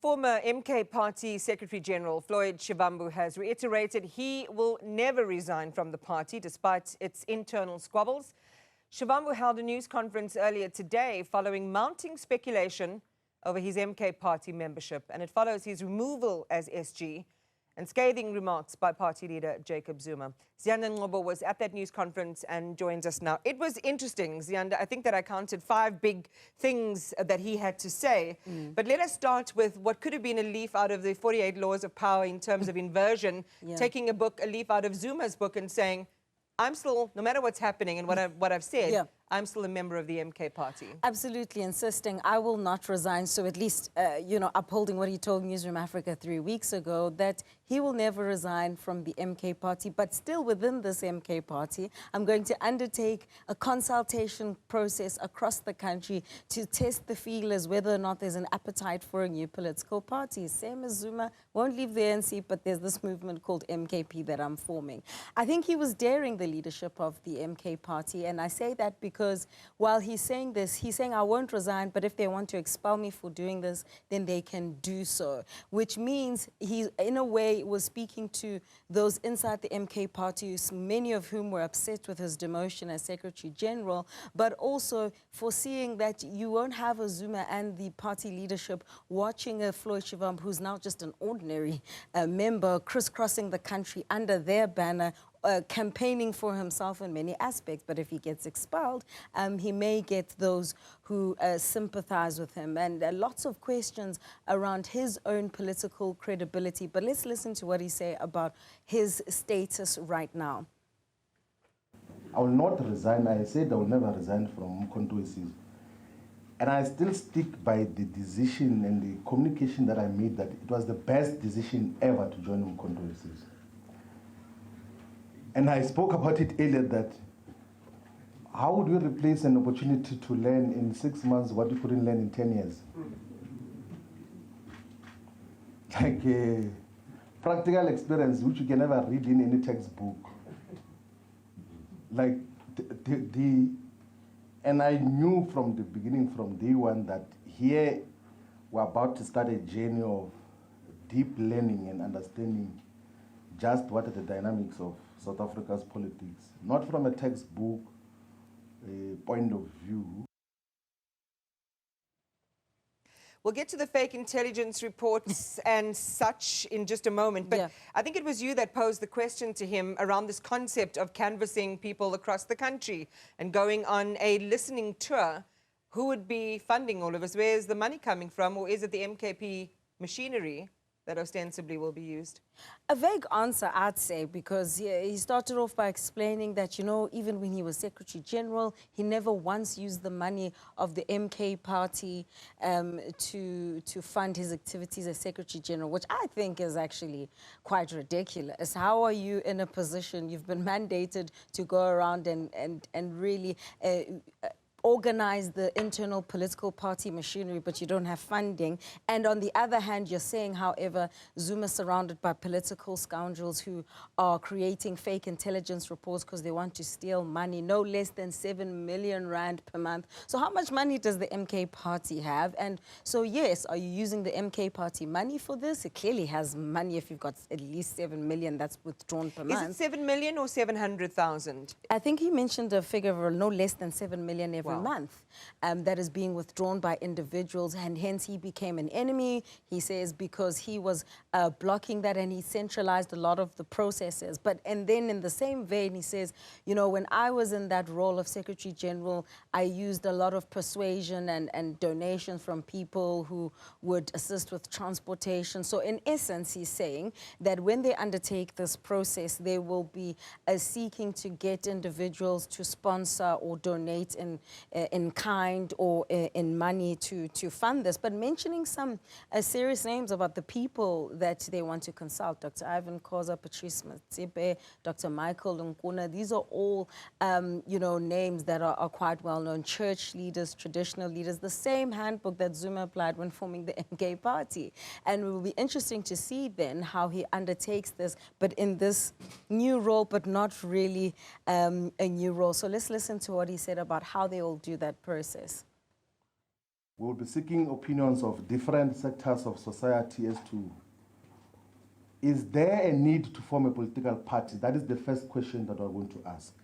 Former MK Party Secretary General Floyd Shivambu has reiterated he will never resign from the party despite its internal squabbles. Shivambu held a news conference earlier today following mounting speculation over his MK Party membership, and it follows his removal as SG and scathing remarks by party leader Jacob Zuma. Ziyanda Ngobo was at that news conference and joins us now. It was interesting, Ziyanda. I think that I counted 5 big things that he had to say. But let us start with what could have been a leaf out of the 48 Laws of Power in terms of inversion, taking a leaf out of Zuma's book and saying, I'm still, no matter what's happening and what I've said, I'm still a member of the MK party. Absolutely, insisting I will not resign. So at least, upholding what he told Newzroom Afrika 3 weeks ago, that he will never resign from the MK party. But still within this MK party, I'm going to undertake a consultation process across the country to test the feelers whether or not there's an appetite for a new political party. Same as Zuma, won't leave the ANC, but there's this movement called MKP that I'm forming. I think he was daring the leadership of the MK party, and I say that because while he's saying this, he's saying I won't resign, but if they want to expel me for doing this, then they can do so, which means he, in a way, was speaking to those inside the MK party, many of whom were upset with his demotion as Secretary General, but also foreseeing that you won't have a Zuma and the party leadership watching a Floyd Shivambu, who's now just an ordinary member, crisscrossing the country under their banner, campaigning for himself in many aspects. But if he gets expelled, he may get those who sympathize with him. And lots of questions around his own political credibility. But let's listen to what he said about his status right now. I will not resign. I said I will never resign from Consultation. And I still stick by the decision and the communication that I made that it was the best decision ever to join Consultation. And I spoke about it earlier that how would you replace an opportunity to learn in 6 months what you couldn't learn in 10 years? Like a practical experience which you can never read in any textbook. Like and I knew from the beginning, from day one, that here we're about to start a journey of deep learning and understanding just what are the dynamics of South Africa's politics, not from a textbook point of view. We'll get to the fake intelligence reports and such in just a moment, but I think it was you that posed the question to him around this concept of canvassing people across the country and going on a listening tour. Who would be funding all of us? Where is the money coming from? Or is it the MKP machinery that ostensibly will be used? A vague answer, I'd say, because he started off by explaining that, even when he was Secretary General, he never once used the money of the MK party to fund his activities as Secretary General, which I think is actually quite ridiculous. How are you in a position, you've been mandated to go around and really organize the internal political party machinery, but you don't have funding. And on the other hand, you're saying, however, Zuma surrounded by political scoundrels who are creating fake intelligence reports because they want to steal money, no less than 7 million rand per month. So how much money does the MK party have? And so, yes, are you using the MK party money for this? It clearly has money if you've got at least 7 million that's withdrawn per month. Is it 7 million or 700,000? I think he mentioned a figure of no less than 7 million every month that is being withdrawn by individuals, and hence he became an enemy, he says, because he was blocking that and he centralized a lot of the processes. And then in the same vein, he says, when I was in that role of Secretary General, I used a lot of persuasion and donations from people who would assist with transportation. So in essence, he's saying that when they undertake this process, they will be seeking to get individuals to sponsor or donate in kind or in money to fund this, but mentioning some serious names about the people that they want to consult. Dr. Ivan Khoza, Patrice Matsipe, Dr. Michael Nkuna, these are all, names that are quite well known, church leaders, traditional leaders, the same handbook that Zuma applied when forming the MK party. And it will be interesting to see then how he undertakes this, but in this new role, but not really a new role. So let's listen to what he said about how they will do that process. we'll be seeking opinions of different sectors of society as to, is there a need to form a political party? That is the first question that we're going to ask.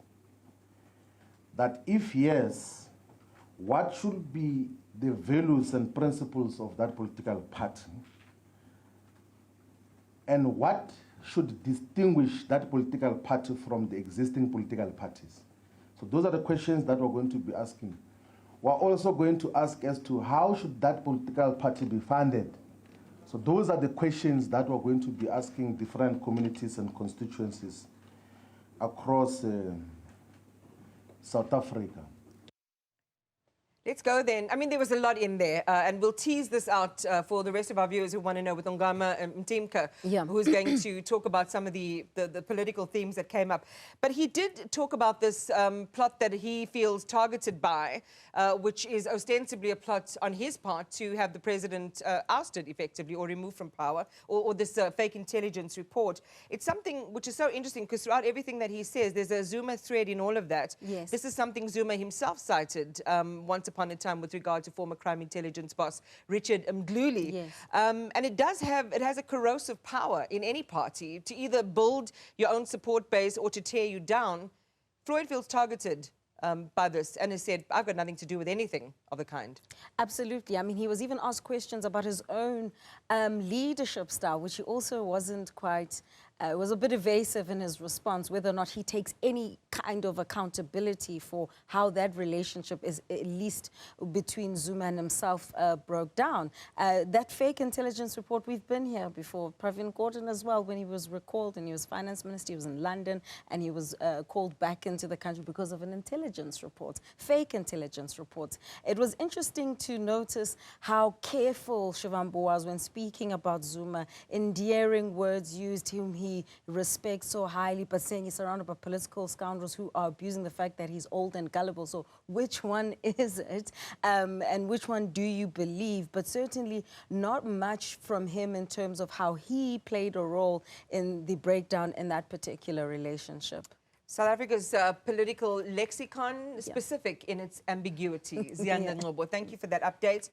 That if yes, what should be the values and principles of that political party? And what should distinguish that political party from the existing political parties? So those are the questions that we're going to be asking. We're also going to ask as to how should that political party be funded? So those are the questions that we're going to be asking different communities and constituencies across South Africa. Let's go then. I mean, there was a lot in there, and we'll tease this out for the rest of our viewers who want to know with Ongama Mtimka, who's going to talk about some of the political themes that came up. But he did talk about this plot that he feels targeted by, which is ostensibly a plot on his part to have the president ousted effectively or removed from power, or this fake intelligence report. It's something which is so interesting because throughout everything that he says, there's a Zuma thread in all of that. Yes. This is something Zuma himself cited once upon a time with regard to former crime intelligence boss Richard Mdluli. Yes. And it has a corrosive power in any party to either build your own support base or to tear you down. Floyd feels targeted by this and has said, I've got nothing to do with anything of the kind. Absolutely. I mean, he was even asked questions about his own leadership style, which he also wasn't quite, was a bit evasive in his response, whether or not he takes any kind of accountability for how that relationship is, at least between Zuma and himself, broke down. That fake intelligence report, we've been here before. Pravin Gordhan as well, when he was recalled and he was finance minister, he was in London and he was called back into the country because of an intelligence report, fake intelligence reports. It was interesting to notice how careful Shivambu was when speaking about Zuma, endearing words used, whom he respects so highly, but saying he's surrounded by political scoundrels who are abusing the fact that he's old and gullible. So which one is it? And which one do you believe? But certainly not much from him in terms of how he played a role in the breakdown in that particular relationship. South Africa's political lexicon, specific in its ambiguity. Ziyanda Ngcobo, thank you for that update.